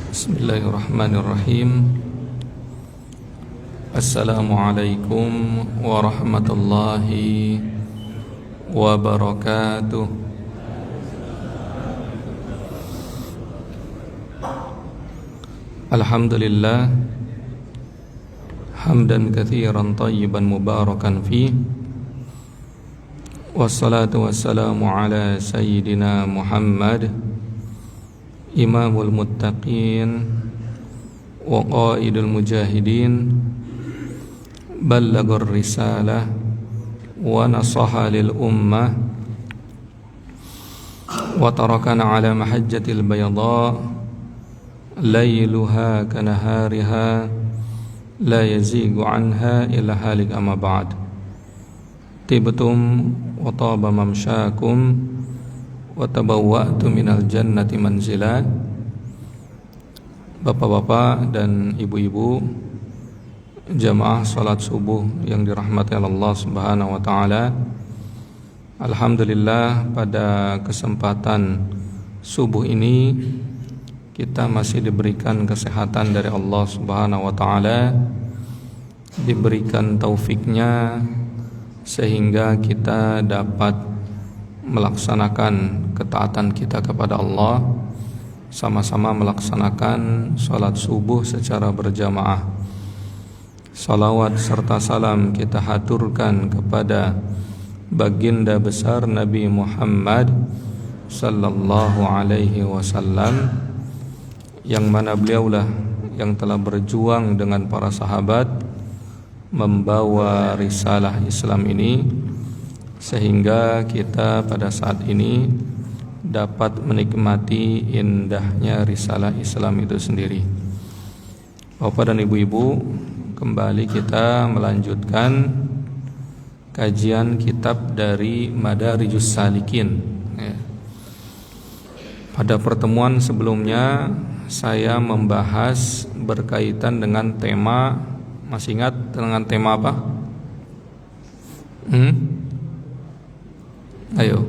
Bismillahirrahmanirrahim. Assalamualaikum warahmatullahi wabarakatuh. Alhamdulillah hamdan katsiran thayyiban mubarakan fi. Wassalatu wassalamu ala sayyidina Muhammad imamul muttaqin wa qaidul mujahidin ballagur risalah wa nasaha lil ummah wa tarakana ala mahajjatil bayda layluha kanahariha la yazigu anha illa halik amma ba'd. Tibtum wa taba mamsyakum wa tabawwa'tu minal jannati manzila. Bapak-bapak dan ibu-ibu jamaah salat subuh yang dirahmati Allah Subhanahu wa taala. Alhamdulillah pada kesempatan subuh ini kita masih diberikan kesehatan dari Allah Subhanahu wa taala, diberikan taufiknya sehingga kita dapat melaksanakan ketaatan kita kepada Allah, sama-sama melaksanakan salat subuh secara berjamaah. Salawat serta salam kita haturkan kepada baginda besar Nabi Muhammad sallallahu alaihi wasallam, yang mana beliaulah yang telah berjuang dengan para sahabat membawa risalah Islam ini, sehingga kita pada saat ini dapat menikmati indahnya risalah Islam itu sendiri. Bapak dan ibu-ibu, kembali kita melanjutkan kajian kitab dari Madarijus Salikin. Pada pertemuan sebelumnya saya membahas berkaitan dengan tema, masih ingat dengan tema apa? Ayo,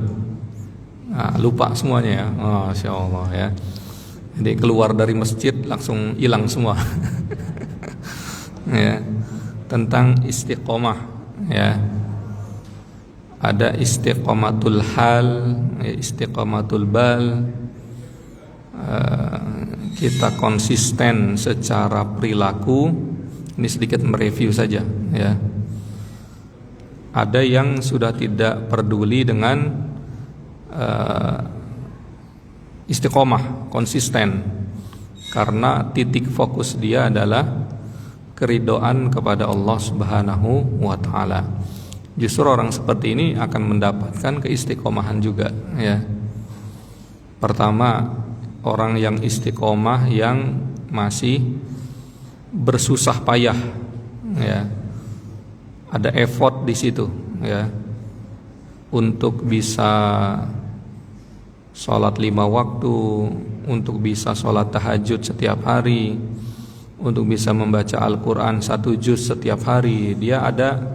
lupa semuanya ya, Masya Allah ya. Jadi keluar dari masjid langsung hilang semua. Ya, tentang istiqomah ya. Ada istiqomatul hal, ya, istiqomatul bal. Kita konsisten secara perilaku. Ini sedikit mereview saja ya. Ada yang sudah tidak peduli dengan istiqomah, konsisten, karena titik fokus dia adalah keridhaan kepada Allah Subhanahu wa taala. Justru orang seperti ini akan mendapatkan keistiqomahan juga ya. Pertama, orang yang istiqomah yang masih bersusah payah ya. Ada effort di situ ya, untuk bisa sholat 5 waktu, untuk bisa sholat tahajud setiap hari, untuk bisa membaca Al-Quran 1 juz setiap hari. Dia ada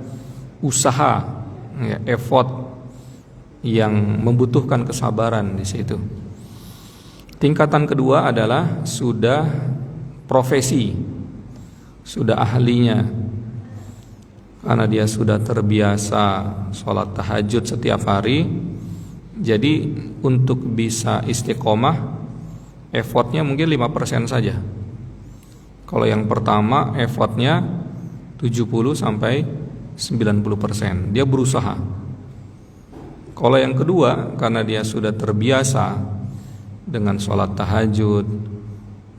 usaha ya, effort yang membutuhkan kesabaran di situ. Tingkatan kedua adalah sudah profesi, sudah ahlinya, karena dia sudah terbiasa sholat tahajud setiap hari. Jadi untuk bisa istiqomah, effortnya mungkin 5% saja. Kalau yang pertama effortnya 70-90%, dia berusaha. Kalau yang kedua, karena dia sudah terbiasa dengan sholat tahajud,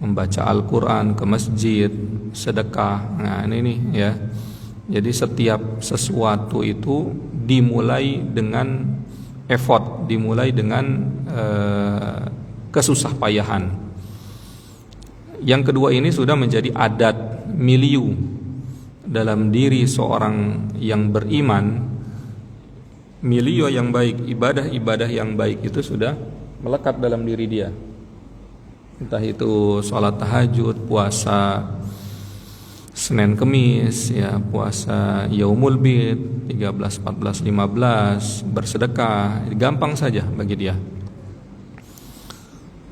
membaca Al-Quran, ke masjid, sedekah. Nah ini nih ya. Jadi setiap sesuatu itu dimulai dengan effort, dimulai dengan kesusahpayahan. Yang kedua ini sudah menjadi adat milieu dalam diri seorang yang beriman. Milieu yang baik, ibadah-ibadah yang baik itu sudah melekat dalam diri dia. Entah itu sholat tahajud, puasa Senin Kemis ya, puasa Yaumul Bid 13, 14, 15, bersedekah, gampang saja bagi dia.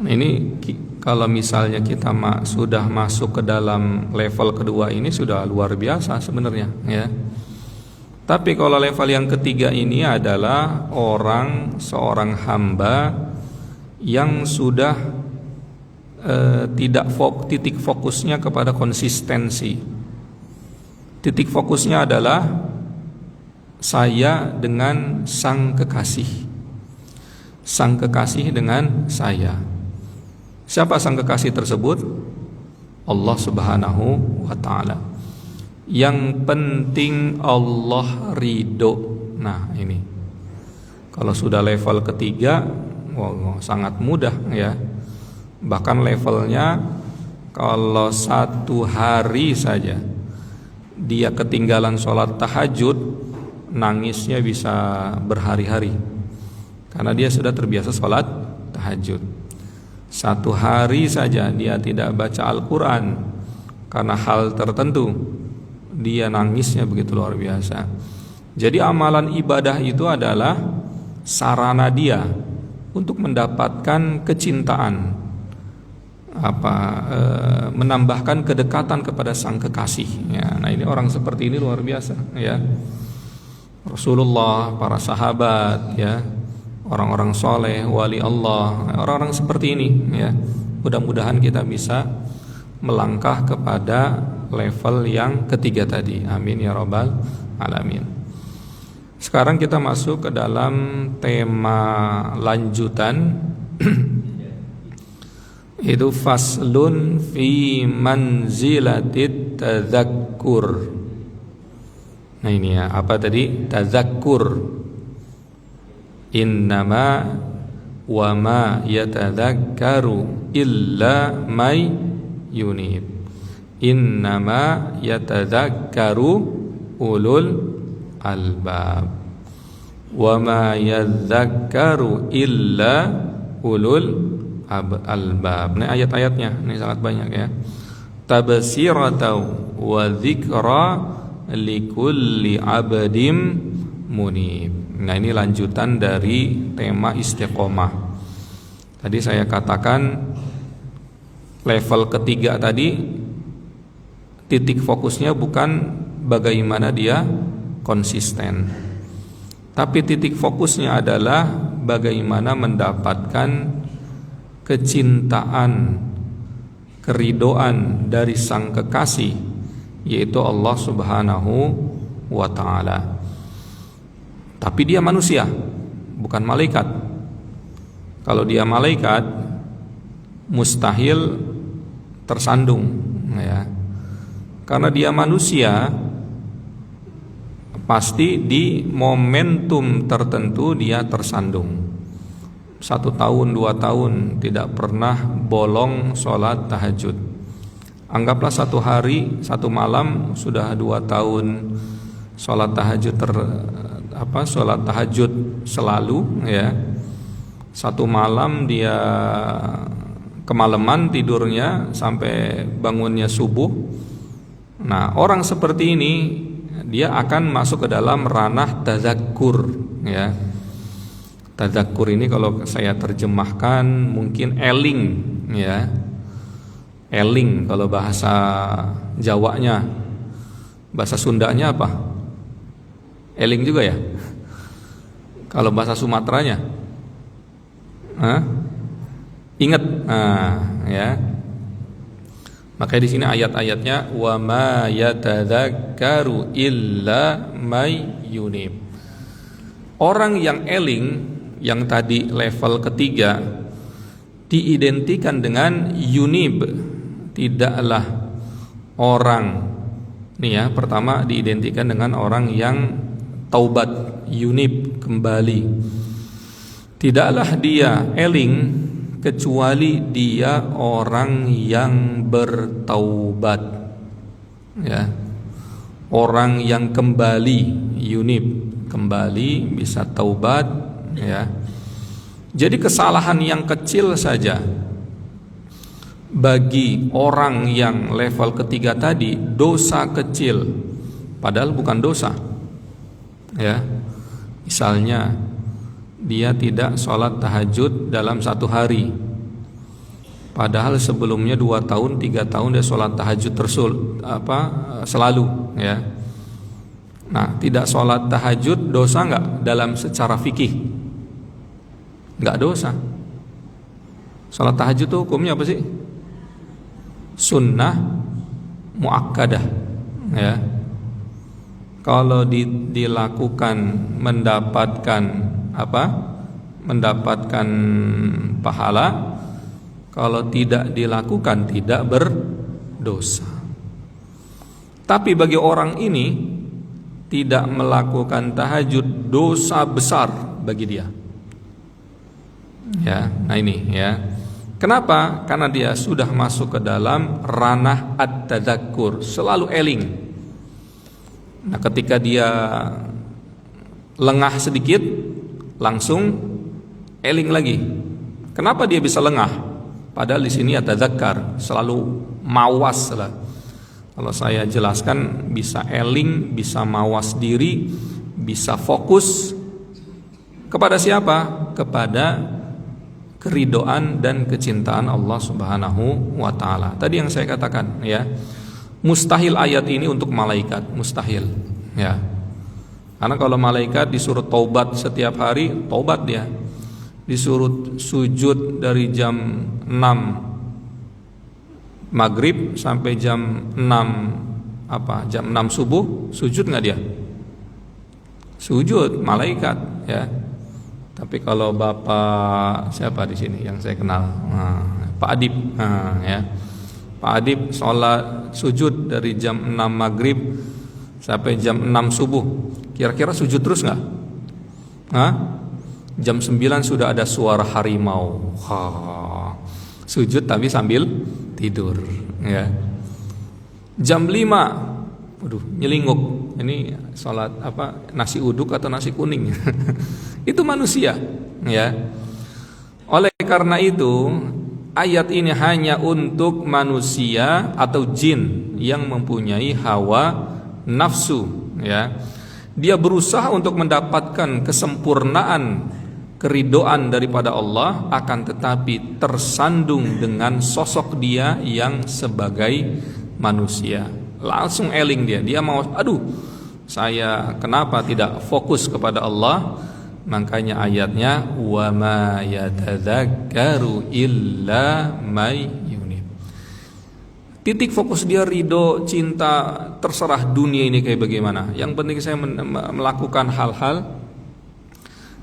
Ini kalau misalnya kita sudah masuk ke dalam level kedua ini sudah luar biasa sebenarnya, ya. Tapi kalau level yang ketiga ini adalah seorang hamba yang sudah titik fokusnya kepada konsistensi. Titik fokusnya adalah saya dengan sang kekasih. Sang kekasih dengan saya. Siapa sang kekasih tersebut? Allah Subhanahu wa ta'ala. Yang penting Allah ridho. Nah ini, kalau sudah level ketiga, sangat mudah, ya. Bahkan levelnya kalau 1 hari saja dia ketinggalan sholat tahajud, nangisnya bisa berhari-hari, karena dia sudah terbiasa sholat tahajud. 1 hari saja dia tidak baca Al-Quran karena hal tertentu, dia nangisnya begitu luar biasa. Jadi amalan ibadah itu adalah sarana dia untuk mendapatkan kecintaan, menambahkan kedekatan kepada sang kekasih, ya. Nah ini orang seperti ini luar biasa, ya. Rasulullah, para sahabat, ya, orang-orang soleh, wali Allah, orang-orang seperti ini, ya. Mudah-mudahan kita bisa melangkah kepada level yang ketiga tadi. Amin ya rabbal alamin. Sekarang kita masuk ke dalam tema lanjutan. Itu faslun fi manzilatit tadzakkur. Nah ini ya, apa tadi? Tadzakkur. Innama wa ma yatadzakkaru illa may yunib. Innama yatadzakkaru ulul albab. Wa ma yadzakkaru illa ulul albab. Ini ayat-ayatnya, ini sangat banyak, ya. Tabsiratan wa dzikra likulli abdim munib. Nah ini lanjutan dari tema istiqomah. Tadi saya katakan level ketiga tadi titik fokusnya bukan bagaimana dia konsisten, tapi titik fokusnya adalah bagaimana mendapatkan kecintaan, keridoan dari sang kekasih, yaitu Allah Subhanahu wa ta'ala. Tapi dia manusia, bukan malaikat. Kalau dia malaikat, mustahil tersandung, ya. Karena dia manusia, pasti di momentum tertentu dia tersandung. 1 tahun, 2 tahun tidak pernah bolong sholat tahajud. Anggaplah 1 hari, 1 malam sudah 2 tahun sholat tahajud sholat tahajud selalu, ya. 1 malam dia kemalaman tidurnya sampai bangunnya subuh. Nah, orang seperti ini dia akan masuk ke dalam ranah tadzakkur, ya. Tadzakkur ini kalau saya terjemahkan mungkin eling, ya. Eling kalau bahasa Jawanya. Bahasa Sundanya apa? Eling juga ya. Kalau bahasa Sumateranya, ingat, ya. Makanya di sini ayat-ayatnya wa ma yatadzakkaru illa may yunib. Orang yang eling, yang tadi level ketiga, diidentikan dengan yunib. Tidaklah orang, nih ya, pertama diidentikan dengan orang yang taubat, yunib, kembali. Tidaklah dia eling kecuali dia orang yang bertaubat, ya. Orang yang kembali, yunib, kembali, bisa taubat, ya. Jadi kesalahan yang kecil saja bagi orang yang level ketiga tadi dosa kecil, padahal bukan dosa, ya. Misalnya dia tidak sholat tahajud dalam 1 hari, Padahal sebelumnya 2 tahun, 3 tahun dia sholat tahajud selalu, ya. Nah, tidak sholat tahajud dosa nggak dalam secara fikih? Nggak dosa. Sholat tahajud itu hukumnya apa sih? Sunnah muakkadah, ya. Kalau dilakukan mendapatkan mendapatkan pahala. Kalau tidak dilakukan tidak berdosa. Tapi bagi orang ini tidak melakukan tahajud dosa besar bagi dia. Ya, nah ini ya. Kenapa? Karena dia sudah masuk ke dalam ranah at-tadzakur, selalu eling. Nah, ketika dia lengah sedikit, langsung eling lagi. Kenapa dia bisa lengah? Padahal di sini at-tadzakkar, selalu mawas lah. Kalau saya jelaskan, bisa eling, bisa mawas diri, bisa fokus kepada siapa? Kepada keridoan dan kecintaan Allah Subhanahu wa taala. Tadi yang saya katakan, ya. Mustahil ayat ini untuk malaikat, mustahil, ya. Karena kalau malaikat disuruh taubat setiap hari, taubat dia. Disuruh sujud dari jam 6 maghrib sampai jam 6 subuh, sujud nggak dia? Sujud malaikat, ya. Tapi kalau bapak siapa di sini yang saya kenal, Pak Adib, ya. Pak Adib sholat sujud dari jam 6 maghrib sampai jam 6 subuh, kira-kira sujud terus nggak? Jam 9 sudah ada suara harimau. Sujud tapi sambil tidur, ya. Jam 5, nyelinguk. Ini salat nasi uduk atau nasi kuning. Itu manusia, ya. Oleh karena itu, ayat ini hanya untuk manusia atau jin yang mempunyai hawa nafsu, ya. Dia berusaha untuk mendapatkan kesempurnaan keridoan daripada Allah, akan tetapi tersandung dengan sosok dia yang sebagai manusia. Langsung eling dia mau, saya kenapa tidak fokus kepada Allah? Makanya ayatnya wa ma yatadzakkaru illa may yunib. Titik fokus dia ridho, cinta, terserah dunia ini kayak bagaimana. Yang penting saya melakukan hal-hal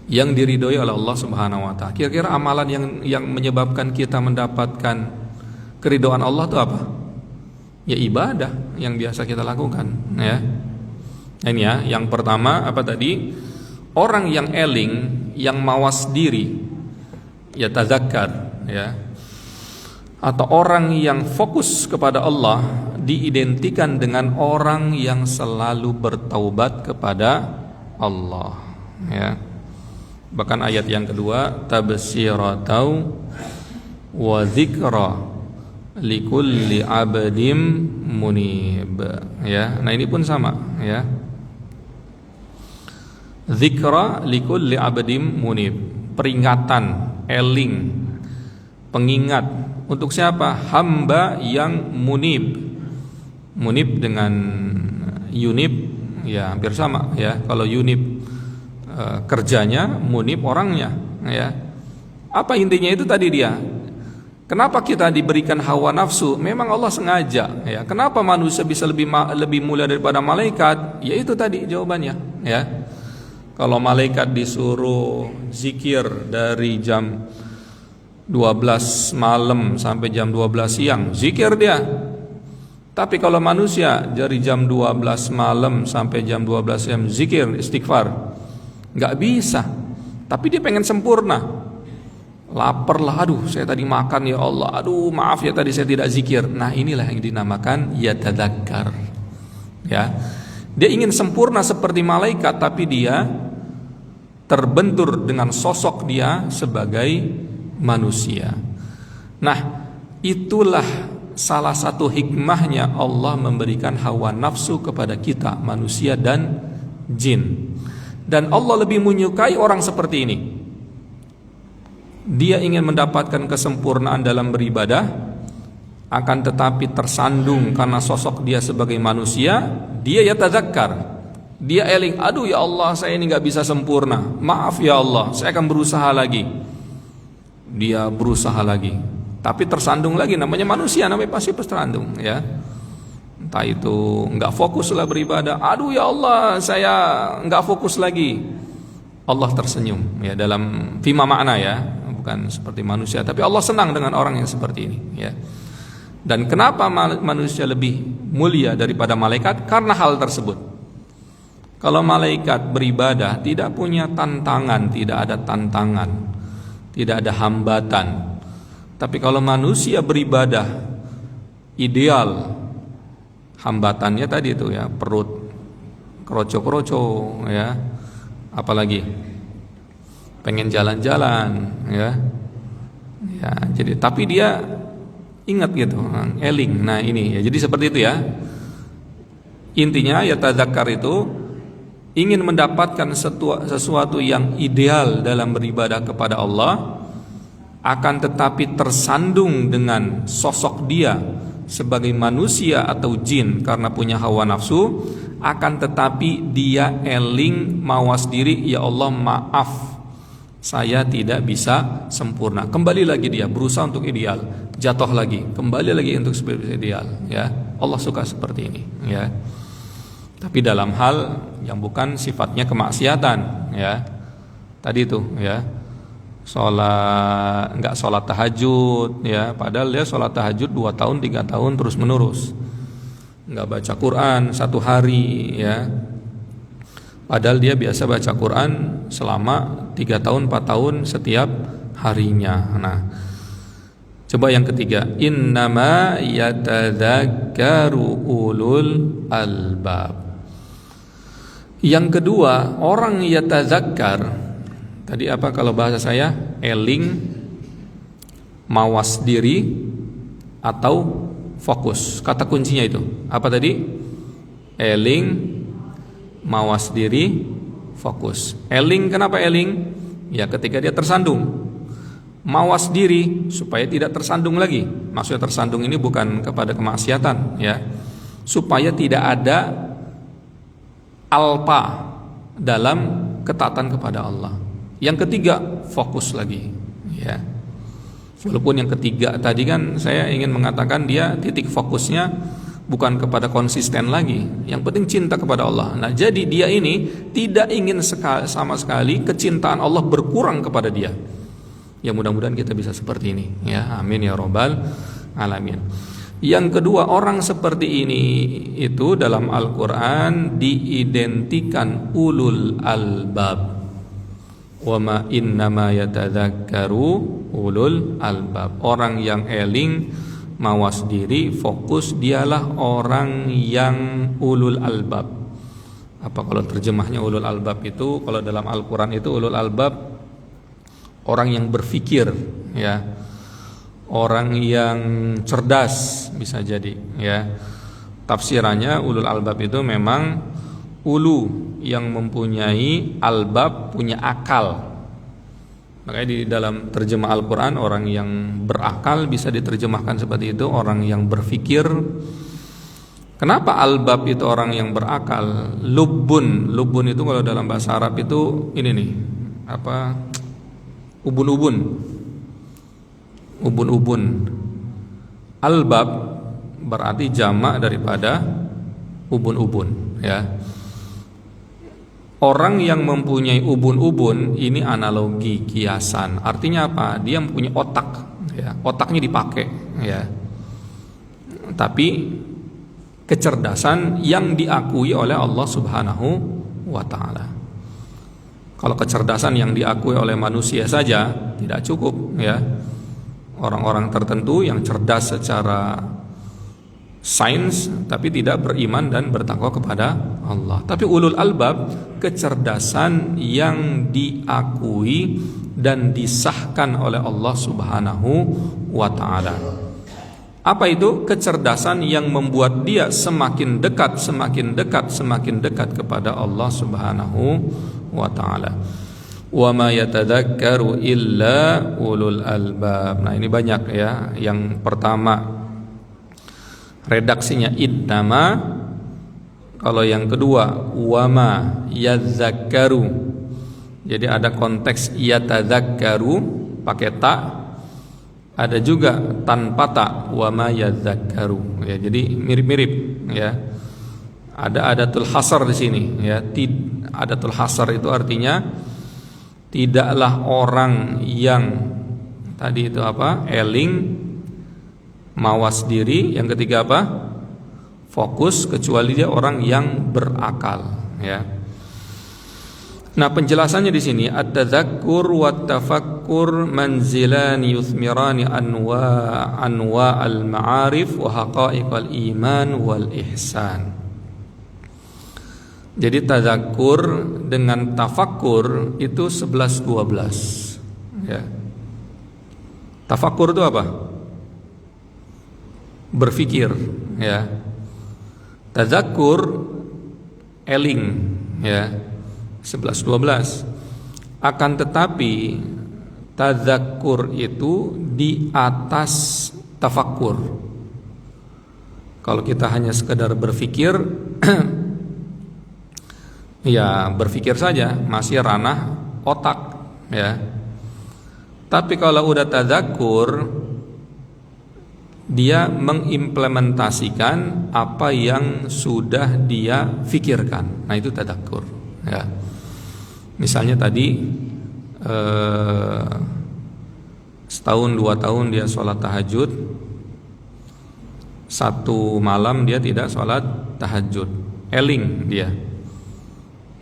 yang diridhoi oleh Allah Subhanahu wa taala. Kira-kira amalan yang menyebabkan kita mendapatkan keridhaan Allah itu apa? Ya ibadah yang biasa kita lakukan, ya. Ini ya, yang pertama apa tadi? Orang yang eling, yang mawas diri, ya tadzakkar, ya. Atau orang yang fokus kepada Allah diidentikan dengan orang yang selalu bertaubat kepada Allah, ya. Bahkan ayat yang kedua, tabsiratau wa dzikra likulli abdim munib, ya. Nah ini pun sama, ya. Dzikra likulli abdim munib, peringatan, eling, pengingat untuk siapa? Hamba yang munib. Munib dengan yunib ya hampir sama, ya. Kalau yunib kerjanya, munib orangnya, ya. Apa intinya itu tadi dia? Kenapa kita diberikan hawa nafsu? Memang Allah sengaja, ya. Kenapa manusia bisa lebih mulia daripada malaikat? Ya itu tadi jawabannya, ya. Kalau malaikat disuruh zikir dari jam 12 malam sampai jam 12 siang, zikir dia. Tapi kalau manusia dari jam 12 malam sampai jam 12 siang zikir, istighfar, nggak bisa. Tapi dia pengen sempurna. Lapar lah, saya tadi makan ya Allah, maaf ya tadi saya tidak zikir. Nah inilah yang dinamakan yatadzakkar, ya. Dia ingin sempurna seperti malaikat, tapi dia terbentur dengan sosok dia sebagai manusia. Nah itulah salah satu hikmahnya Allah memberikan hawa nafsu kepada kita manusia dan jin. Dan Allah lebih menyukai orang seperti ini dia ingin mendapatkan kesempurnaan dalam beribadah, akan tetapi tersandung karena sosok dia sebagai manusia, dia yatadzakkar, dia eling, aduh ya Allah, saya ini gak bisa sempurna, maaf ya Allah, saya akan berusaha lagi. Dia berusaha lagi, tapi tersandung lagi, namanya manusia, namanya pasti tersandung ya. Entah itu gak fokus lah beribadah, aduh ya Allah, saya gak fokus lagi. Allah tersenyum ya, dalam fima makna ya, bukan seperti manusia, tapi Allah senang dengan orang yang seperti ini ya. Dan kenapa manusia lebih mulia daripada malaikat? Karena hal tersebut. Kalau malaikat beribadah tidak punya tantangan, tidak ada tantangan, tidak ada hambatan. Tapi kalau manusia beribadah ideal, hambatannya tadi itu ya, perut kroco-kroco ya, apalagi pengen jalan-jalan ya. Ya, jadi tapi dia ingat gitu, eling. Nah, ini ya, jadi seperti itu ya. Intinya ya, tadzakkar itu ingin mendapatkan sesuatu yang ideal dalam beribadah kepada Allah, akan tetapi tersandung dengan sosok dia sebagai manusia atau jin karena punya hawa nafsu, akan tetapi dia eling, mawas diri, ya Allah maaf, saya tidak bisa sempurna. Kembali lagi dia berusaha untuk ideal, jatuh lagi, kembali lagi untuk seperti ideal ya. Allah suka seperti ini ya. Tapi dalam hal yang bukan sifatnya kemaksiatan ya. Tadi itu ya, enggak sholat tahajud ya, padahal dia sholat tahajud 2 tahun 3 tahun terus menerus. Enggak baca Quran 1 hari ya, padahal dia biasa baca Quran selama 3 tahun 4 tahun setiap harinya. Nah, coba yang ketiga, innama yatadzakkaru ulul albab. Yang kedua, orang yatadzakkar, tadi apa kalau bahasa saya? Eling, mawas diri, atau fokus. Kata kuncinya itu apa tadi? Eling, mawas diri, fokus. Eling, kenapa eling? Ya ketika dia tersandung. Mawas diri supaya tidak tersandung lagi. Maksudnya tersandung ini bukan kepada kemaksiatan ya, supaya tidak ada alpa dalam ketaatan kepada Allah. Yang ketiga, fokus lagi ya. Walaupun yang ketiga tadi kan saya ingin mengatakan dia titik fokusnya bukan kepada konsisten lagi, yang penting cinta kepada Allah. Nah, jadi dia ini tidak ingin sama sekali kecintaan Allah berkurang kepada dia. Ya mudah-mudahan kita bisa seperti ini ya, amin ya robbal alamin. Yang kedua, orang seperti ini itu dalam Al-Quran diidentikan ulul albab. Wa ma innama yatadzakkaru ulul albab. Orang yang eling, mawas diri, fokus, dialah orang yang ulul albab. Apa kalau terjemahnya ulul albab itu? Kalau dalam Al-Quran itu ulul albab orang yang berfikir ya, orang yang cerdas bisa jadi ya. Tafsirannya ulul albab itu memang ulu yang mempunyai, albab punya akal. Makanya di dalam terjemah Al-Quran orang yang berakal bisa diterjemahkan seperti itu, orang yang berfikir. Kenapa albab itu orang yang berakal? Lubbun itu kalau dalam bahasa Arab itu ini nih, apa, ubun-ubun. Albab berarti jamak daripada ubun-ubun ya. Orang yang mempunyai ubun-ubun ini analogi, kiasan. Artinya apa? Dia mempunyai otak ya. Otaknya dipakai ya. Tapi kecerdasan yang diakui oleh Allah Subhanahu wa taala. Kalau kecerdasan yang diakui oleh manusia saja tidak cukup ya. Orang-orang tertentu yang cerdas secara sains tapi tidak beriman dan bertakwa kepada Allah. Tapi ulul albab, kecerdasan yang diakui dan disahkan oleh Allah Subhanahu wa taala. Apa itu? Kecerdasan yang membuat dia semakin dekat kepada Allah Subhanahu wa taala. Wa ma yatadzakkaru illa ulul albab. Nah, ini banyak ya. Yang pertama redaksinya innama. Kalau yang kedua wa ma yadzakkaru. Jadi ada konteks yatadzakkaru pakai ta. Ada juga tanpa ta wa ma yadzakkaru. Ya, jadi mirip-mirip ya. Ada adatul hasar di sini ya. Adatul hasar itu artinya tidaklah orang yang tadi itu apa? Eling, mawas diri, yang ketiga apa? Fokus, kecuali dia orang yang berakal ya. Nah, penjelasannya di sini at-tadzakkur wa tafakkur manzilani yuthmirani anwa al-ma'arif wa haqa'iqal iman wal ihsan. Jadi tadzakkur dengan tafakkur itu 11-12 ya. Tafakkur itu apa? Berfikir ya. Tadzakkur eling ya. 11-12. Akan tetapi tadzakkur itu di atas tafakkur. Kalau kita hanya sekedar berfikir ya berfikir saja, masih ranah otak ya. Tapi kalau udah tadzakkur, dia mengimplementasikan apa yang sudah dia fikirkan. Nah, itu tadzakkur ya. Misalnya tadi setahun 2 tahun dia sholat tahajud, satu malam dia tidak sholat tahajud, eling dia,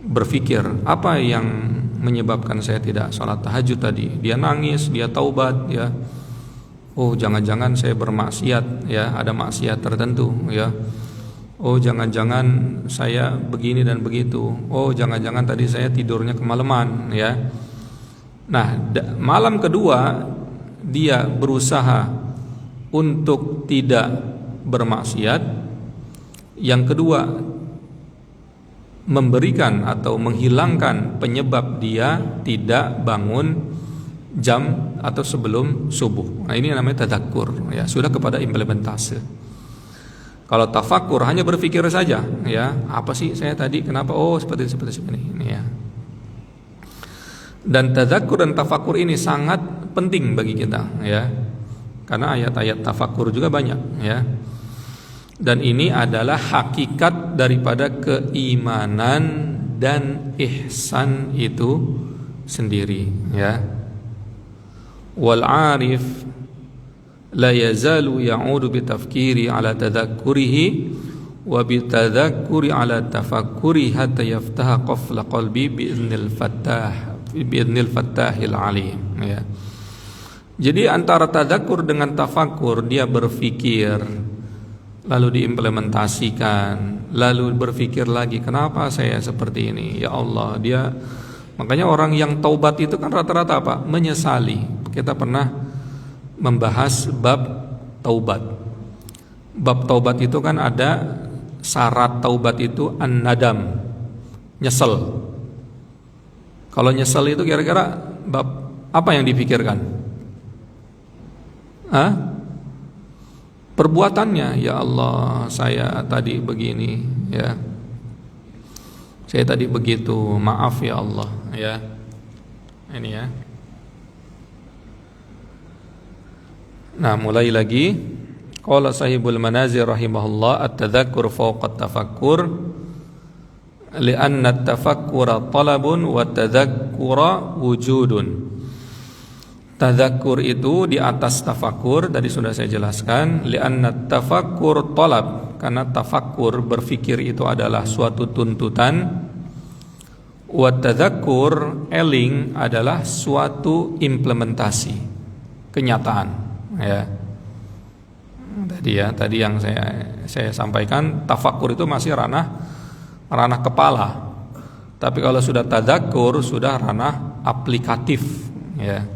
berpikir apa yang menyebabkan saya tidak sholat tahajud tadi. Dia nangis, dia taubat ya. Oh, jangan-jangan saya bermaksiat ya, ada maksiat tertentu ya. Oh, jangan-jangan saya begini dan begitu. Oh, jangan-jangan tadi saya tidurnya kemalaman ya. Nah, malam kedua dia berusaha untuk tidak bermaksiat. Yang kedua, memberikan atau menghilangkan penyebab dia tidak bangun jam atau sebelum subuh. Nah, ini namanya tadzakkur ya, sudah kepada implementasi. Kalau tafakur hanya berpikir saja ya, apa sih saya tadi kenapa seperti ini ya. Dan tadzakkur dan tafakur ini sangat penting bagi kita ya. Karena ayat-ayat tafakur juga banyak ya. Dan ini adalah hakikat daripada keimanan dan ihsan itu sendiri ya. Wal 'arif la yazalu ya'udu bitafkiri ala tadhakkurihi wa bitadhakkuri ala tafakkuri hatta yaftaha qafla qalbi bi'iznil fattahil alim ya. Jadi antara tadzakur dengan tafakkur, dia berfikir lalu diimplementasikan, lalu berfikir lagi, kenapa saya seperti ini ya Allah. Dia makanya orang yang taubat itu kan rata-rata apa? Menyesali. Kita pernah membahas bab taubat. Bab taubat itu kan ada syarat taubat itu an-nadam, nyesel. Kalau nyesel itu kira-kira bab apa yang dipikirkan? Perbuatannya, ya Allah, saya tadi begini ya. Saya tadi begitu, maaf ya Allah ya. Ini ya. Nah, mulai lagi. Qala sahibul manazir rahimahullah, at-tadhakkur fawqa at-tafakkur li'anna at-tafakkura talabun wa at-tadhakkura wujudun. Tadzakur itu di atas tafakkur, tadi sudah saya jelaskan. Li'anna at-tafakkur talab, karena tafakkur berfikir itu adalah suatu tuntutan. Wa at-tadhakkur eling adalah suatu implementasi, kenyataan ya. Tadi yang saya sampaikan, tafakkur itu masih ranah kepala. Tapi kalau sudah tadzakur sudah ranah aplikatif ya.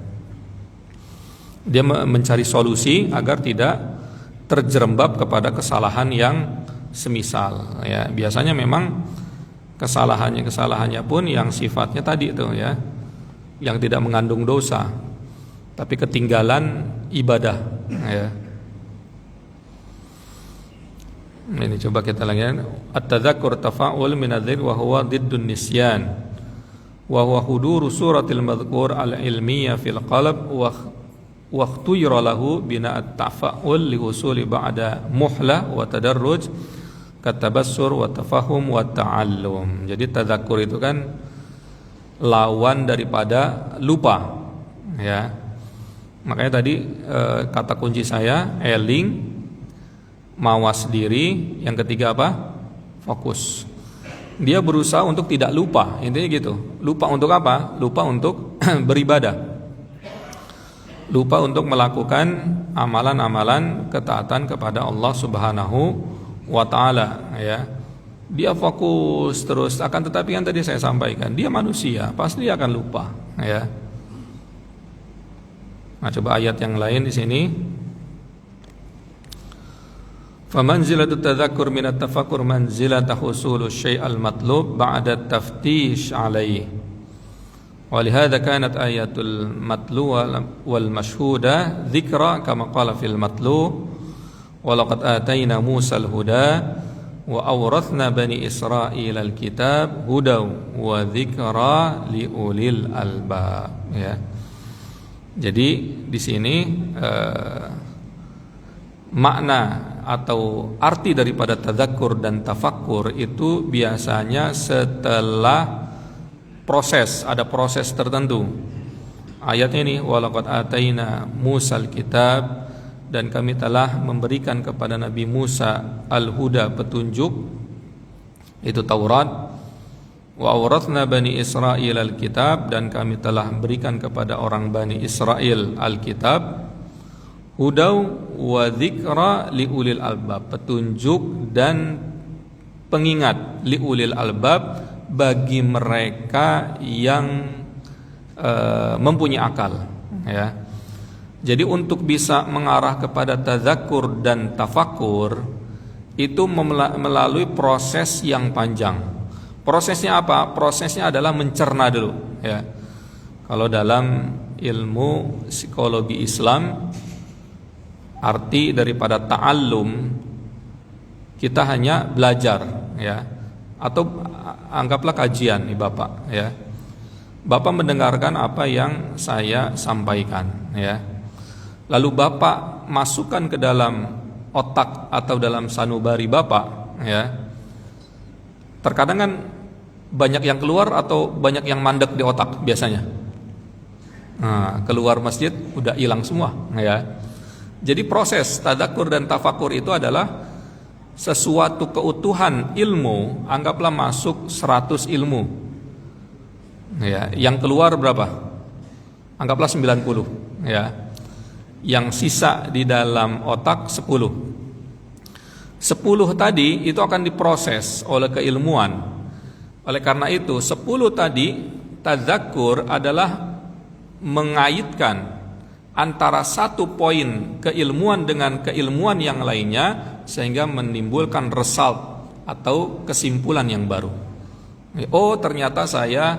Dia mencari solusi agar tidak terjerembab kepada kesalahan yang semisal ya. Biasanya memang kesalahannya pun yang sifatnya tadi itu ya, yang tidak mengandung dosa, tapi ketinggalan ibadah, ya. Ini coba kita lagi. At-tadzakur tafa'ul min adz-dzikr wa huwa diddun nisyan. Wa huwa huduru suratil madhkur al-ilmiyah fil qalb wa ikhtuyira lahu bina at-tafa'ul li usuli ba'da muhlah wa tadarruj katabassur wa tafahum wa ta'allum. Jadi tadzakur itu kan lawan daripada lupa, ya. Makanya tadi kata kunci saya eling, mawas diri, yang ketiga apa? Fokus. Dia berusaha untuk tidak lupa, intinya gitu. Lupa untuk apa? Lupa untuk beribadah. Lupa untuk melakukan amalan-amalan ketaatan kepada Allah Subhanahu wa taala, ya. Dia fokus terus, akan tetapi yang tadi saya sampaikan, dia manusia, pasti akan lupa, ya. Nah, coba ayat yang lain di sini. Famanzilatu tadzakkur min at-tafakkur manzilatu husulu syai' al-matlub ba'da at-taftish 'alaihi. Wa lihadza kanat ayatul matlu wal mashhuda dzikra kama qala fil matlu wa laqad atayna Musa al-huda wa awrathna bani Israil al-kitab hudaw wa dzikra li ulil albab, ya. Jadi di sini makna atau arti daripada tadzakkur dan tafakkur itu biasanya setelah proses, ada proses tertentu. Ayatnya ini walaqad ataina Musal kitab, dan kami telah memberikan kepada Nabi Musa al-huda, petunjuk, itu Taurat. Wa awrathna bani Israil al-kitab, dan kami telah berikan kepada orang Bani Israel al-kitab, hudaw wa dzikra liulil albab, petunjuk dan pengingat, liulil albab, bagi mereka yang mempunyai akal, ya. Jadi untuk bisa mengarah kepada tadzakkur dan tafakur itu melalui proses yang panjang. Prosesnya apa? Prosesnya adalah mencerna dulu, ya. Kalau dalam ilmu psikologi Islam, arti daripada ta'allum, kita hanya belajar, ya. Atau anggaplah kajian nih Bapak, ya. Bapak mendengarkan apa yang saya sampaikan, ya. Lalu Bapak masukkan ke dalam otak atau dalam sanubari Bapak, ya. Terkadang kan banyak yang keluar atau banyak yang mandek di otak biasanya. Nah, keluar masjid udah hilang semua, ya. Jadi proses tadzakkur dan tafakur itu adalah sesuatu keutuhan ilmu, anggaplah masuk 100 ilmu, ya. Yang keluar berapa? Anggaplah 90, ya. Yang sisa di dalam otak 10. 10 tadi itu akan diproses oleh keilmuan. Oleh karena itu 10 tadi, tadzakkur adalah mengaitkan antara satu poin keilmuan dengan keilmuan yang lainnya, sehingga menimbulkan result atau kesimpulan yang baru. Oh, ternyata saya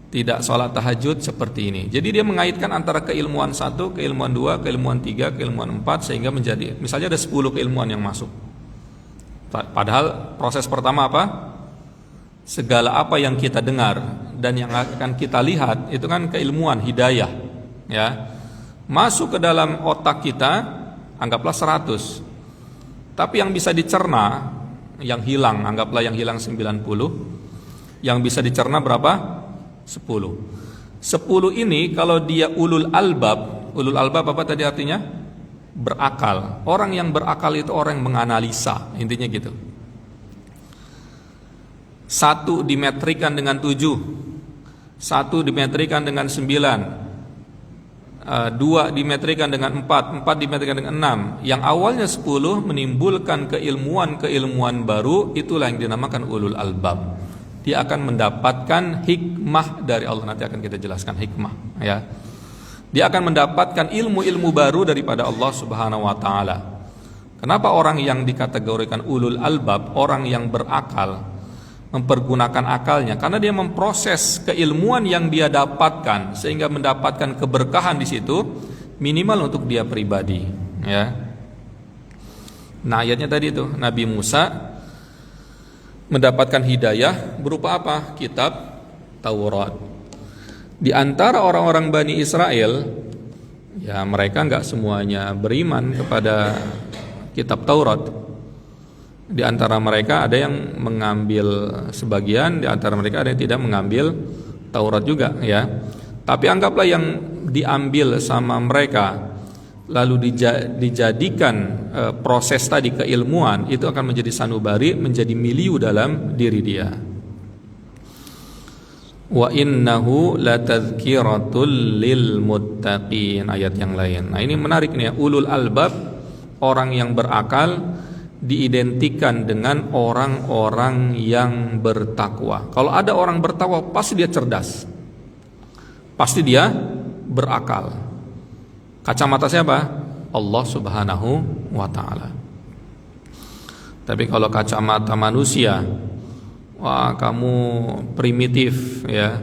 tidak sholat tahajud seperti ini. Jadi dia mengaitkan antara keilmuan 1, keilmuan 2, keilmuan 3, keilmuan 4, sehingga menjadi, misalnya ada 10 keilmuan yang masuk. Padahal proses pertama apa? Segala apa yang kita dengar dan yang akan kita lihat itu kan keilmuan, hidayah, ya. Masuk ke dalam otak kita, anggaplah 100. Tapi yang bisa dicerna, yang hilang, anggaplah yang hilang 90. Yang bisa dicerna berapa? 10. 10 ini kalau dia ulul albab apa tadi artinya? Berakal. Orang yang berakal itu orang yang menganalisa, intinya gitu. 1 dimetrikan dengan 7, 1 dimetrikan dengan 9, 2 dimetrikan dengan 4, 4 dimetrikan dengan 6. Yang awalnya 10 menimbulkan keilmuan baru, itulah yang dinamakan ulul albab. Dia akan mendapatkan hikmah dari Allah, nanti akan kita jelaskan hikmah, ya. Dia akan mendapatkan ilmu-ilmu baru daripada Allah Subhanahu wa taala. Kenapa orang yang dikategorikan ulul albab, orang yang berakal? mempergunakan akalnya, karena dia memproses keilmuan yang dia dapatkan sehingga mendapatkan keberkahan di situ, minimal untuk dia pribadi, ya. Nah, ayatnya tadi itu Nabi Musa mendapatkan hidayah berupa apa? Kitab Taurat. Di antara orang-orang Bani Israel, ya mereka nggak semuanya beriman kepada kitab Taurat. Di antara mereka ada yang mengambil sebagian, di antara mereka ada yang tidak mengambil Taurat juga, ya. Tapi anggaplah yang diambil sama mereka lalu dijadikan proses tadi keilmuan, itu akan menjadi sanubari, menjadi miliu dalam diri dia. Wa innahu latadzkiratul lil muttaqin, ayat yang lain. Nah, ini menarik nih ya, ulul albab, orang yang berakal diidentikan dengan orang-orang yang bertakwa. Kalau ada orang bertakwa, pasti dia cerdas, pasti dia berakal. Kacamata siapa? Allah Subhanahu wa ta'ala. Tapi kalau kacamata manusia, wah kamu primitif, ya,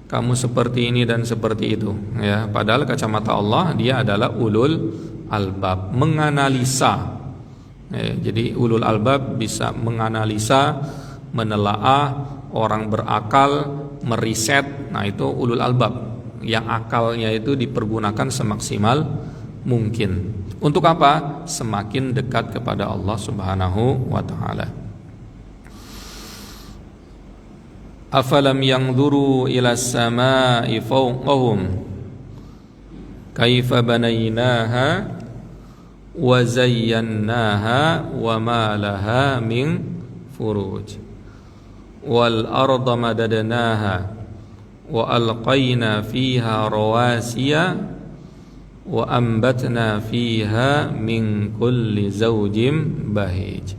kamu seperti ini dan seperti itu, ya. Padahal kacamata Allah, dia adalah ulul albab, menganalisa, ya. Jadi ulul albab bisa menganalisa, menelaah, orang berakal, meriset. Nah, itu ulul albab, yang akalnya itu dipergunakan semaksimal mungkin. Untuk apa? Semakin dekat kepada Allah Subhanahu wa ta'ala. Afalam yanzuru ila as-samaa'i fawqahum kaifa banaynaha wa zayyannaha wa ma laha min furuj wal arda madadnaha wa alqayna fiha rawasiya wa ambatna fiha min kulli zawjin bahij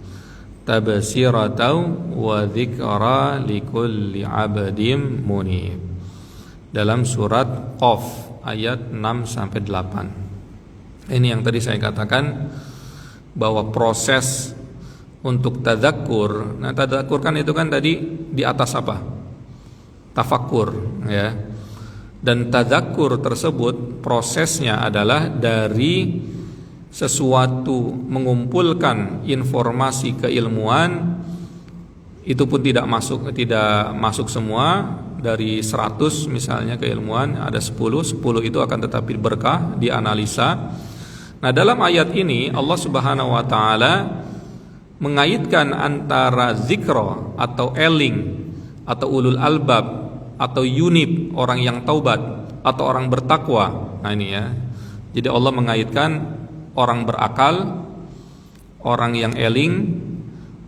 tabsiratan wa dzikra likulli 'abdin munib. Dalam surat Qaf ayat 6 sampai 8. Ini yang tadi saya katakan bahwa proses untuk tadzakur. Nah, tadzakur kan itu kan tadi di atas apa? Tafakur, ya. Dan tadzakur tersebut prosesnya adalah dari sesuatu mengumpulkan informasi keilmuan, itu pun tidak masuk semua. Dari 100 misalnya keilmuan ada 10 itu akan tetapi berkah dianalisa. Nah, dalam ayat ini Allah Subhanahu wa taala mengaitkan antara zikra atau eling atau ulul albab atau yunib, orang yang taubat atau orang bertakwa. Nah, ini ya. Jadi Allah mengaitkan orang berakal, orang yang eling,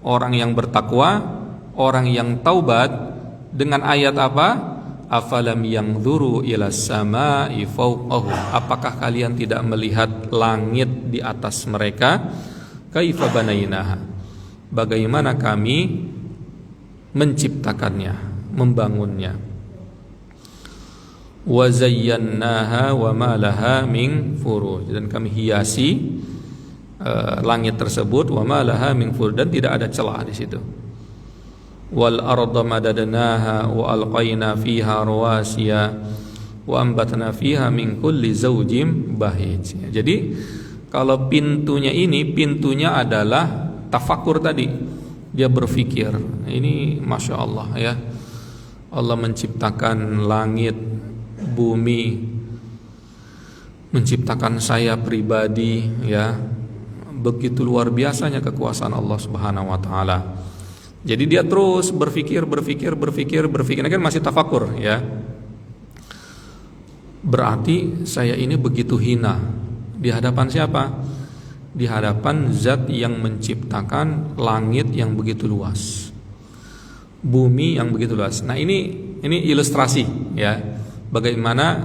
orang yang bertakwa, orang yang taubat dengan ayat apa? Afalam yanzuru ilas samaa'i fawqahum. Apakah kalian tidak melihat langit di atas mereka? Kaifa banaynaha. Bagaimana kami menciptakannya, membangunnya. Wa zayyannaha wa ma laha min furuj, dan kami hiasi langit tersebut, wa ma laha min furuj, dan tidak ada celah di situ. Wal arda madadnaha wa alqaina fiha rawasiya wa ambatna fiha min kulli zawjin bahij. Jadi kalau pintunya adalah tafakur tadi, dia berpikir. Ini Masya Allah, ya. Allah menciptakan langit, bumi, menciptakan saya pribadi, ya. Begitu luar biasanya kekuasaan Allah Subhanahu wa taala. Jadi dia terus berpikir, ini kan masih tafakur, ya. Berarti saya ini begitu hina di hadapan siapa? Di hadapan zat yang menciptakan langit yang begitu luas, bumi yang begitu luas. Nah, ini ilustrasi, ya, bagaimana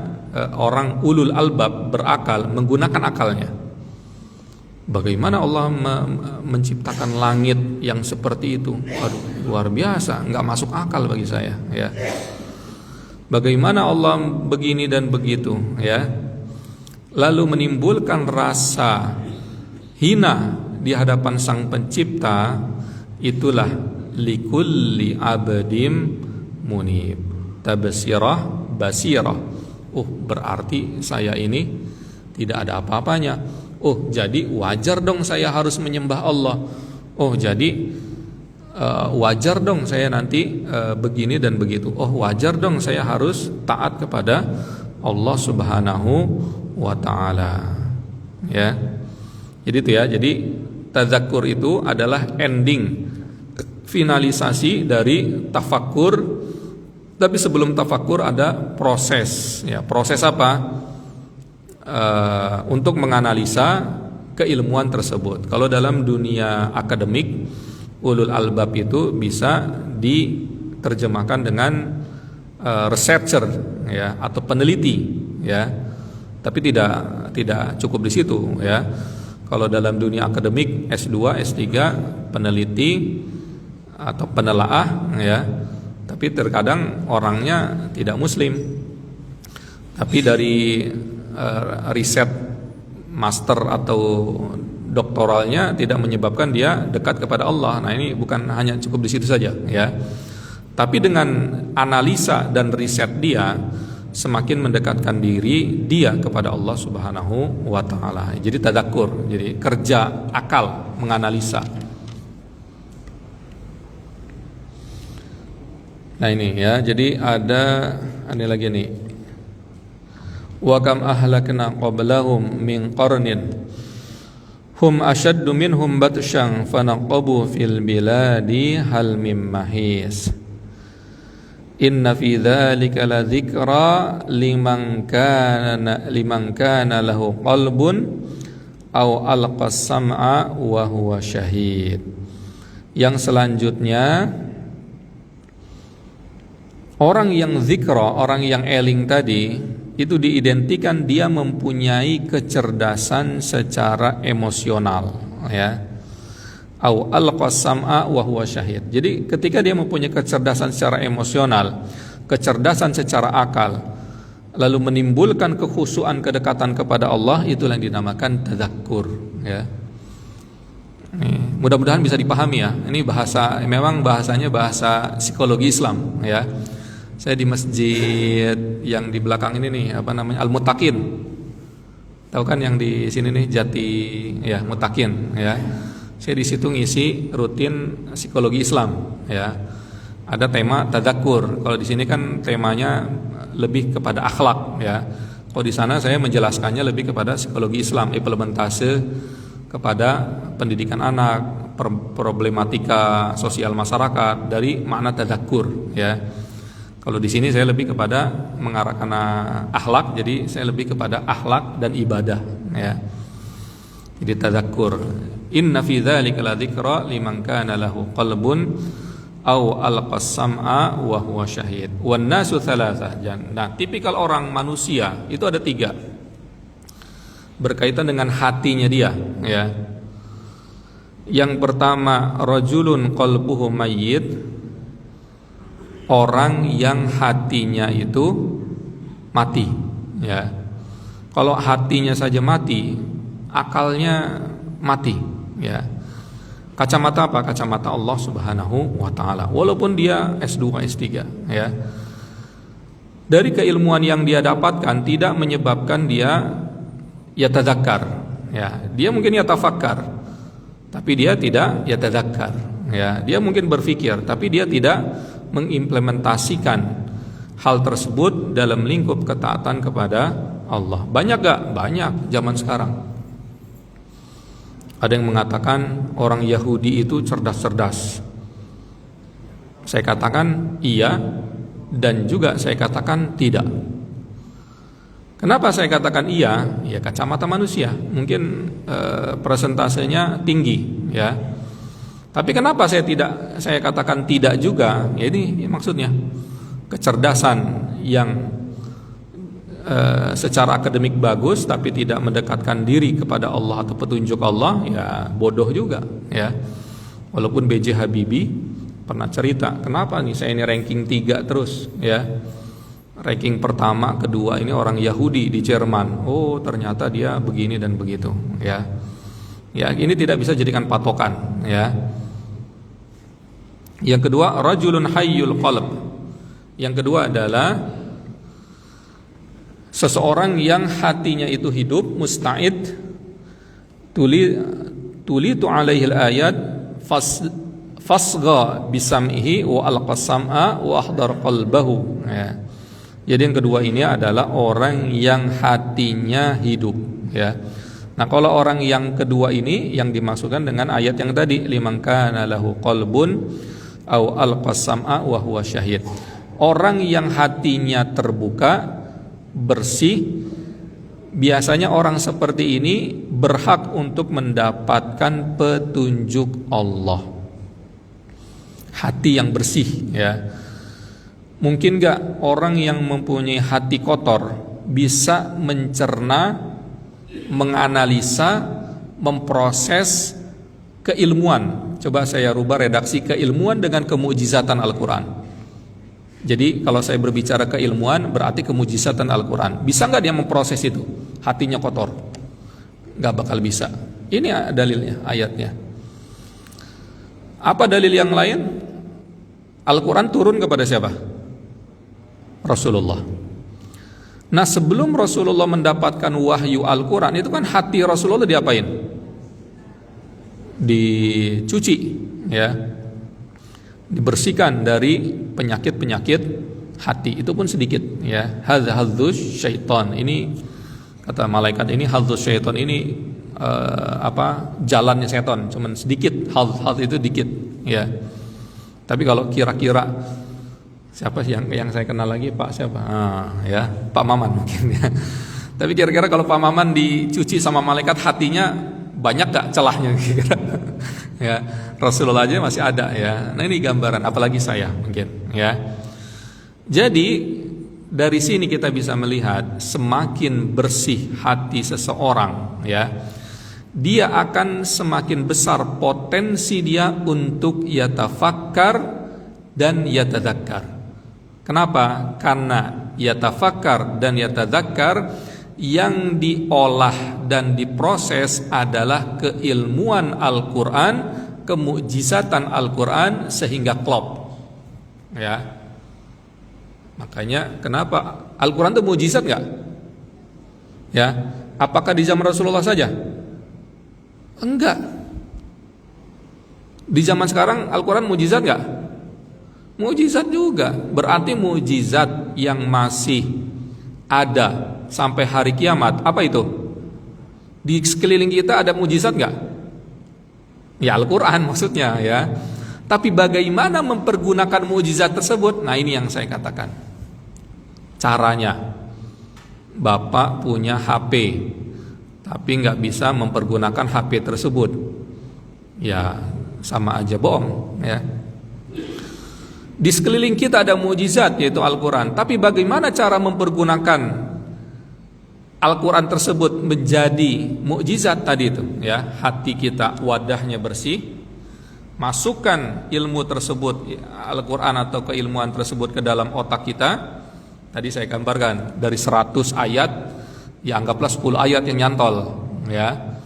orang ulul albab berakal menggunakan akalnya. Bagaimana Allah menciptakan langit yang seperti itu? Aduh, luar biasa, nggak masuk akal bagi saya, ya. Bagaimana Allah begini dan begitu, ya. Lalu menimbulkan rasa hina di hadapan Sang Pencipta, itulah likulli abdim munib. Tabsirah basirah. Berarti saya ini tidak ada apa-apanya. Jadi wajar dong saya harus menyembah Allah. Jadi wajar dong saya nanti begini dan begitu. Wajar dong saya harus taat kepada Allah Subhanahu wa taala. Ya. Jadi itu ya. Jadi tadzakkur itu adalah ending, finalisasi dari tafakkur. Tapi sebelum tafakkur ada proses. Ya, proses apa? Untuk menganalisa keilmuan tersebut. Kalau dalam dunia akademik, ulul albab itu bisa diterjemahkan dengan researcher, ya, atau peneliti, ya. Tapi tidak cukup di situ, ya. Kalau dalam dunia akademik S2, S3, peneliti atau penelaah, ya. Tapi terkadang orangnya tidak muslim. Tapi dari riset master atau doktoralnya tidak menyebabkan dia dekat kepada Allah. Nah, ini bukan hanya cukup di situ saja, ya. Tapi dengan analisa dan riset dia semakin mendekatkan diri dia kepada Allah Subhanahu wa taala. Jadi tadzakkur, jadi kerja akal, menganalisa. Nah ini ya, jadi ada lagi nih. Wa kam ahlakna qablahum min qarnin hum ashaddu minhum batshan fanaqabu fil biladi hal mim mahis. Inna fi dzalika la dzikra liman kana lahu qalbun aw alqas sam'a wa huwa syahid. Yang selanjutnya, orang yang zikra, orang yang eling tadi, itu diidentikan dia mempunyai kecerdasan secara emosional, ya. Au alqas sam'a wa huwa syahid. Jadi ketika dia mempunyai kecerdasan secara emosional, kecerdasan secara akal, lalu menimbulkan kekhusyuan, kedekatan kepada Allah, itulah yang dinamakan tadzakkur, ya. Mudah-mudahan bisa dipahami ya. Ini memang bahasanya bahasa psikologi Islam, ya. Saya di masjid yang di belakang ini nih, Al-Muttaqin. Tahu kan yang di sini nih, Jati, ya, Muttaqin, ya. Saya di situ ngisi rutin psikologi Islam, ya. Ada tema tadzakkur. Kalau di sini kan temanya lebih kepada akhlak, ya. Kalau di sana saya menjelaskannya lebih kepada psikologi Islam, implementase kepada pendidikan anak, problematika sosial masyarakat dari makna tadzakkur, ya. Kalau di sini saya lebih kepada mengarahkan akhlak, jadi saya lebih kepada akhlak dan ibadah, ya. Jadi tadzakkur. Inna fi dzalika la dzikra liman kana lahu qalbun aw alqas sam'a wa huwa syahid. Wan nasu thalathah. Nah, tipikal orang manusia itu ada 3. Berkaitan dengan hatinya dia, ya. Yang pertama, rajulun qalbuhu mayyit. Orang yang hatinya itu mati, ya. Kalau hatinya saja mati, akalnya mati, ya. Kacamata apa? Kacamata Allah Subhanahu wa taala. Walaupun dia S2, S3, ya. Dari keilmuan yang dia dapatkan tidak menyebabkan dia yatadzakkar, ya. Dia mungkin yatafakkar, tapi dia tidak yatadzakkar, ya. Dia mungkin berpikir, tapi dia tidak mengimplementasikan hal tersebut dalam lingkup ketaatan kepada Allah. Banyak gak? Banyak zaman sekarang. Ada yang mengatakan orang Yahudi itu cerdas-cerdas. Saya katakan iya, dan juga saya katakan tidak. Kenapa saya katakan iya? Ya, kacamata manusia mungkin persentasenya tinggi, ya. Tapi kenapa saya katakan tidak juga? Ya, ini maksudnya kecerdasan yang secara akademik bagus tapi tidak mendekatkan diri kepada Allah atau petunjuk Allah, ya bodoh juga, ya. Walaupun B.J. Habibie pernah cerita, kenapa nih saya ini ranking 3 terus, ya. Ranking pertama, kedua ini orang Yahudi di Jerman. Oh, ternyata dia begini dan begitu, ya. Ya, ini tidak bisa jadikan patokan, ya. Yang kedua, rajulun hayyul qalb. Yang kedua adalah seseorang yang hatinya itu hidup, musta'id, tulitu alaihil ayat, fasgha bisam'ihi wa alqasam'a wa ahdar qalbahu. Ya. Jadi yang kedua ini adalah orang yang hatinya hidup, ya. Nah, kalau orang yang kedua ini yang dimaksudkan dengan ayat yang tadi, liman kana lahu qalbun au alqasam'a wa huwa syahid. Orang yang hatinya terbuka, bersih, biasanya orang seperti ini berhak untuk mendapatkan petunjuk Allah. Hati yang bersih, ya. Mungkin gak orang yang mempunyai hati kotor bisa mencerna, menganalisa, memproses keilmuan. Coba saya rubah redaksi keilmuan dengan kemukjizatan Al-Quran. Jadi kalau saya berbicara keilmuan berarti kemukjizatan Al-Quran. Bisa gak dia memproses itu? Hatinya kotor? Gak bakal bisa. Ini dalilnya, ayatnya. Apa dalil yang lain? Al-Quran turun kepada siapa? Rasulullah. Nah, sebelum Rasulullah mendapatkan wahyu Al-Quran, itu kan hati Rasulullah diapain? Dicuci, ya, dibersihkan dari penyakit-penyakit hati. Itu pun sedikit, ya. Hadzus syaitan. Ini kata malaikat ini, hadzus syaitan ini jalannya setan, cuman sedikit. Hal itu dikit, ya. Tapi kalau kira-kira siapa sih yang saya kenal lagi, Pak siapa? Ya, Pak Maman mungkin, ya. Tapi kira-kira kalau Pak Maman dicuci sama malaikat, hatinya banyak gak celahnya kira-kira? Ya, Rasulullah aja masih ada, ya. Nah, ini gambaran, apalagi saya mungkin, ya. Jadi dari sini kita bisa melihat semakin bersih hati seseorang, ya, dia akan semakin besar potensi dia untuk yatafakkar dan yatadzakkar. Kenapa? Karena yatafakkar dan yatadzakkar yang diolah dan diproses adalah keilmuan Al-Quran, kemukjizatan Al-Quran sehingga klop, ya. Makanya kenapa Al-Quran itu mukjizat nggak? Ya, apakah di zaman Rasulullah saja? Enggak. Di zaman sekarang Al-Quran mukjizat nggak? Mukjizat juga. Berarti mukjizat yang masih ada sampai hari kiamat, apa itu? Di sekeliling kita ada mukjizat nggak? Ya, Al-Quran maksudnya, ya. Tapi bagaimana mempergunakan mukjizat tersebut? Nah, ini yang saya katakan. Caranya, Bapak punya HP, tapi nggak bisa mempergunakan HP tersebut, ya sama aja bohong, ya. Di sekeliling kita ada mukjizat yaitu Al-Quran, tapi bagaimana cara mempergunakan Al-Quran tersebut menjadi mukjizat tadi itu, ya. Hati kita wadahnya bersih, masukkan ilmu tersebut, Al-Quran atau keilmuan tersebut ke dalam otak kita. Tadi saya gambarkan dari 100 ayat, ya anggaplah 10 ayat yang nyantol, ya.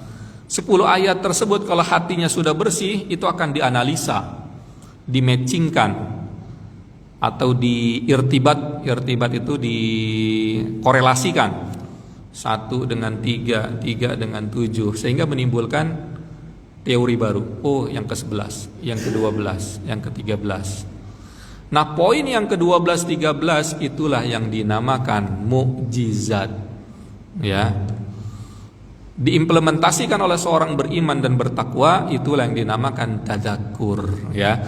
10 ayat tersebut kalau hatinya sudah bersih, itu akan dianalisa, dimatchingkan, atau diirtibat itu dikorelasikan, 1 dengan 3, 3 dengan 7, sehingga menimbulkan teori baru. Oh, yang ke-11, yang ke-12, yang ke-13. Nah, poin yang ke-12, 13 itulah yang dinamakan mukjizat, ya. Diimplementasikan oleh seorang beriman dan bertakwa, itulah yang dinamakan tadzakur, ya.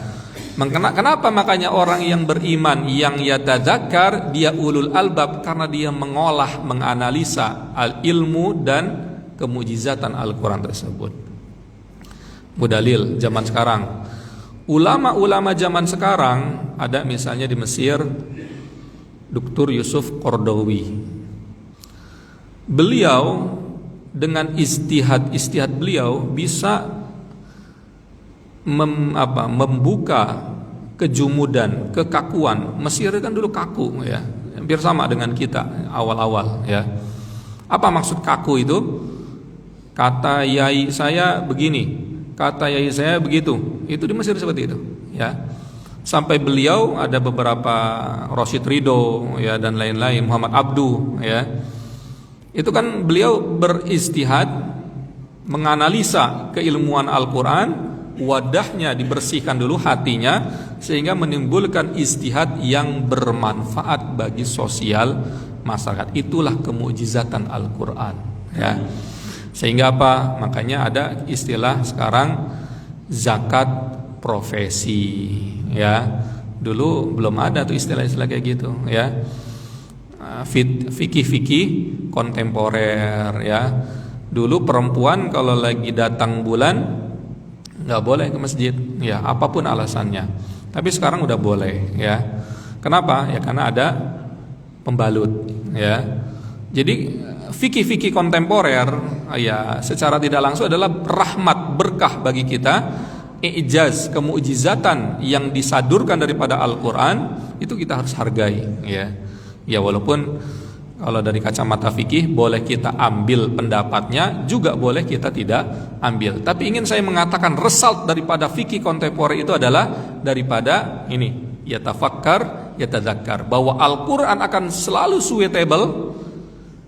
Kenapa makanya orang yang beriman yang yatadzakkar dia ulul albab? Karena dia mengolah, menganalisa ilmu dan kemujizatan Al-Quran tersebut. Mudalil zaman sekarang, ulama-ulama zaman sekarang, ada misalnya di Mesir Dr. Yusuf Qaradawi. Beliau dengan istihad beliau bisa membuka kejumudan, kekakuan. Mesir kan dulu kaku, ya, hampir sama dengan kita awal-awal, ya. Apa maksud kaku itu? Kata yai saya begini, kata yai saya begitu. Itu di Mesir seperti itu, ya. Sampai beliau ada beberapa Rashid Ridho ya dan lain-lain, Muhammad Abduh ya. Itu kan beliau beristihad menganalisa keilmuan Al-Qur'an, wadahnya dibersihkan dulu hatinya sehingga menimbulkan istihad yang bermanfaat bagi sosial masyarakat. Itulah kemukjizatan Al-Qur'an ya. Sehingga apa? Makanya ada istilah sekarang zakat profesi ya. Dulu belum ada tuh istilah-istilah kayak gitu ya. Fikih-fikih kontemporer ya. Dulu perempuan kalau lagi datang bulan nggak boleh ke masjid ya, apapun alasannya. Tapi sekarang udah boleh ya. Kenapa? Ya karena ada pembalut ya. Jadi fikih-fikih kontemporer ya secara tidak langsung adalah rahmat berkah bagi kita. Ijaz, kemukjizatan yang disadurkan daripada Al-Quran itu kita harus hargai ya. Ya walaupun kalau dari kacamata fikih boleh kita ambil pendapatnya, juga boleh kita tidak ambil. Tapi ingin saya mengatakan result daripada fikih kontemporer itu adalah daripada ini, yatafakkar, yatadzakkar, bahwa Al-Quran akan selalu suitable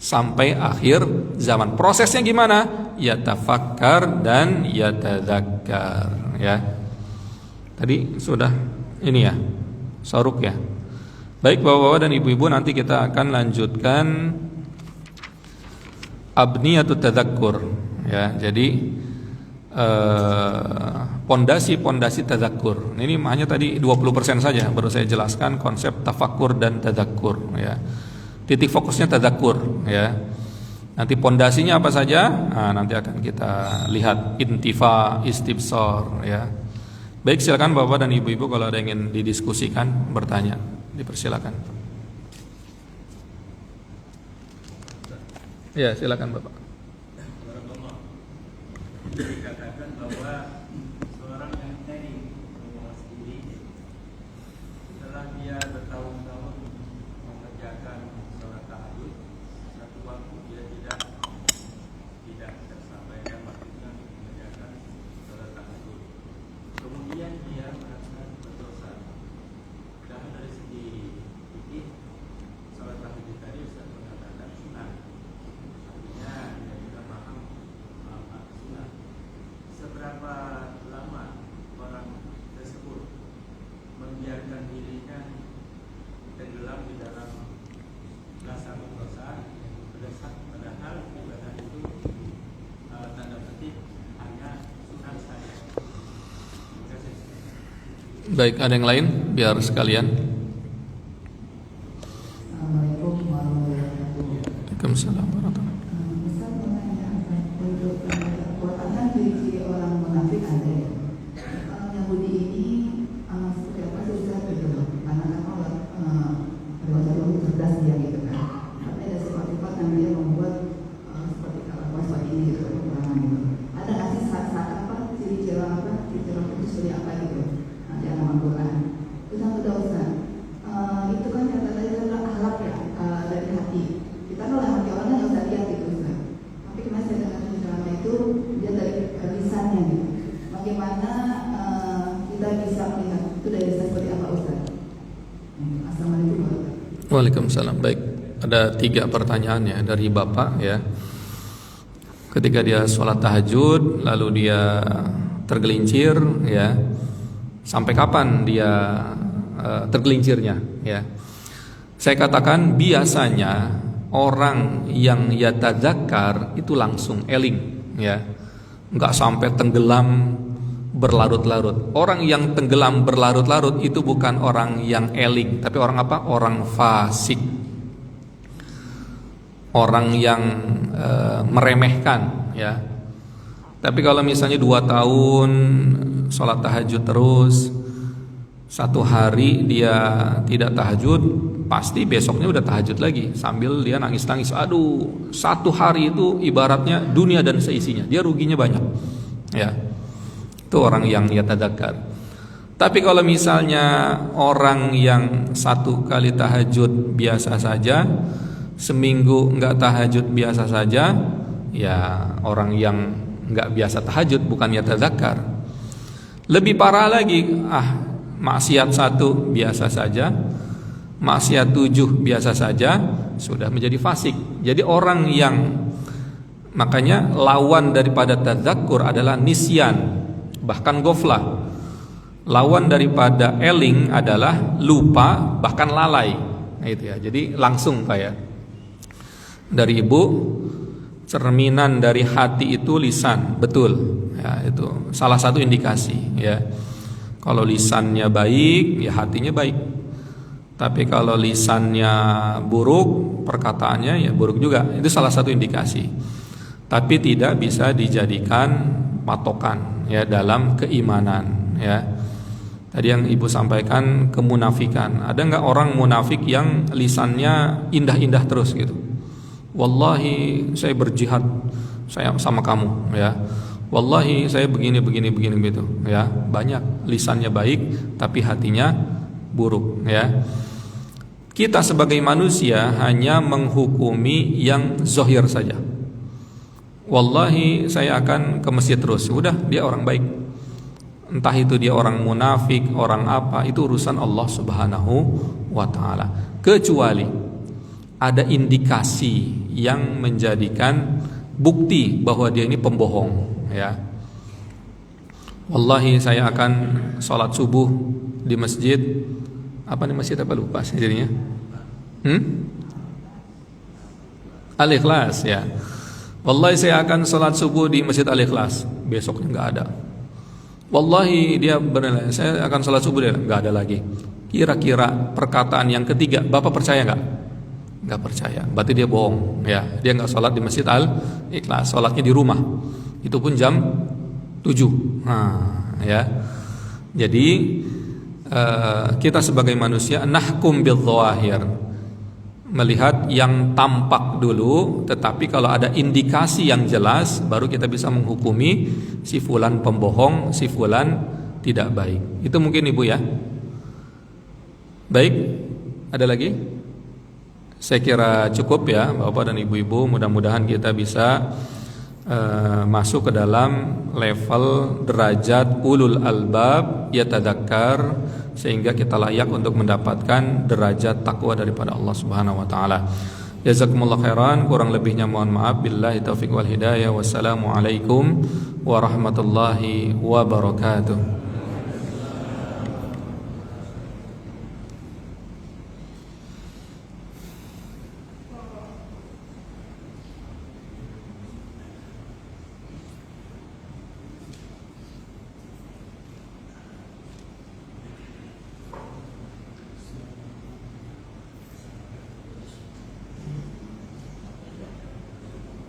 sampai akhir zaman. Prosesnya gimana? Yatafakkar dan yatadzakkar ya. Tadi sudah ini ya, soruk ya. Baik bapak-bapak dan ibu-ibu, nanti kita akan lanjutkan abniyatut tadzakkur ya. Jadi pondasi-pondasi tadzakkur. Ini hanya tadi 20% saja baru saya jelaskan konsep tafakkur dan tadzakkur ya. Titik fokusnya tadzakkur ya. Nanti pondasinya apa saja? Nah, nanti akan kita lihat intifa, istibsar ya. Baik, silakan Bapak dan Ibu-ibu kalau ada yang ingin didiskusikan, bertanya, dipersilakan. Ya, silakan Bapak. Dikatakan bahwa seorang yang tadi memuas diri setelah dia bertahun-tahun mengerjakan sholat tahajud, satu waktu dia tidak tersampaikan waktunya mengerjakan sholat tahajud. Kemudian dia merasa berdosa. Dan dari segi fikih, sholat tahajud tadi Ustaz mengatakan sunnah. Artinya dia juga paham sunnah. Seberapa lama orang tersebut membiarkan dirinya tenggelam di dalam rasa berdosa, padahal ibadah itu tanda petik hanya sunnah saja. Terima kasih. Baik, ada yang lain biar sekalian. Assalamualaikum warahmatullahi wabarakatuh. Waalaikumsalam warahmatullahi wabarakatuh. Ustaz menanya untuk kekuatan ciri-ciri orang munafik ada ya. Orang Yahudi ini seperti apa sih Ustaz gitu loh? Karena kan Allah berwajah lebih cerdas dia gitu kan. Tapi ada sifat-sifat yang dia membuat seperti kelakuan seperti ini gitu, kekurangan gitu. Ada nggak sih saat apa ciri-ciri orang apa? Ciri-ciri orang itu seperti apa gitu? Nanti ada Al-Quran. Terus yang kedua Ustaz, itu kan kata-kata itu adalah akhlak ya dari hati. Kita kan oleh hati orang kan nggak usah lihat gitu Ustaz. Tapi kemarin saya dengar ceramah itu dia dari lisannya gitu. Bagaimana kita bisa melihat itu dari lisan seperti apa Ustaz? Assalamualaikum warahmatullahi wabarakatuh. Waalaikumsalam. Baik, ada 3 pertanyaan ya dari Bapak ya. Ketika dia sholat tahajud lalu dia tergelincir ya, sampai kapan dia tergelincirnya ya. Saya katakan biasanya orang yang yatadzakkar itu langsung eling ya, nggak sampai tenggelam berlarut-larut. Orang yang tenggelam berlarut-larut itu bukan orang yang eling, tapi orang apa? Orang fasik, orang yang meremehkan ya. Tapi kalau misalnya 2 tahun sholat tahajud terus, 1 hari dia tidak tahajud, pasti besoknya udah tahajud lagi sambil dia nangis-nangis. Aduh, 1 hari itu ibaratnya dunia dan seisinya, dia ruginya banyak ya. Itu orang yang yatadzakkar. Tapi kalau misalnya orang yang 1 kali tahajud biasa saja, seminggu enggak tahajud biasa saja, ya orang yang enggak biasa tahajud, bukan yatadzakkar. Lebih parah lagi, maksiat 1 biasa saja, maksiat 7 biasa saja, sudah menjadi fasik. Jadi orang yang, makanya lawan daripada tadzakkur adalah nisyan, bahkan ghaflah. Lawan daripada eling adalah lupa, bahkan lalai. Nah, itu ya. Jadi langsung kayak dari ibu, cerminan dari hati itu lisan, betul. Ya, itu salah satu indikasi ya. Kalau lisannya baik, ya hatinya baik. Tapi kalau lisannya buruk, perkataannya ya buruk juga. Itu salah satu indikasi. Tapi tidak bisa dijadikan patokan ya dalam keimanan ya. Tadi yang ibu sampaikan kemunafikan. Ada nggak orang munafik yang lisannya indah-indah terus gitu? Wallahi saya berjihad, saya sama kamu ya. Wallahi saya begini gitu ya. Banyak lisannya baik tapi hatinya buruk ya. Kita sebagai manusia hanya menghukumi yang zahir saja. Wallahi saya akan ke masjid terus. Udah, dia orang baik. Entah itu dia orang munafik, orang apa, itu urusan Allah Subhanahu wa taala. Kecuali ada indikasi yang menjadikan bukti bahwa dia ini pembohong ya. Wallahi saya akan sholat subuh di masjid apa nih, masjid apa lupa jadinya? Al-Ikhlas ya. Wallahi saya akan sholat subuh di masjid Al-Ikhlas, besoknya nggak ada. Wallahi dia bernilai, saya akan sholat subuh, dia nggak ada lagi. Kira-kira perkataan yang ketiga, Bapak percaya nggak? Nggak percaya, berarti dia bohong ya. Dia nggak sholat di masjid Al-Ikhlas, sholatnya di rumah. Itu pun jam 7. Nah, ya. Jadi kita sebagai manusia nahkum bidzawahir, melihat yang tampak dulu, tetapi kalau ada indikasi yang jelas baru kita bisa menghukumi si fulan pembohong, si fulan tidak baik. Itu mungkin Ibu ya. Baik, ada lagi? Saya kira cukup ya Bapak dan Ibu-ibu, mudah-mudahan kita bisa masuk ke dalam level derajat ulul albab yatadzakkar, sehingga kita layak untuk mendapatkan derajat takwa daripada Allah Subhanahu wa taala. Jazakumullah khairan, kurang lebihnya mohon maaf. Billahi taufiq wal hidayah. Wassalamualaikum warahmatullahi wabarakatuh.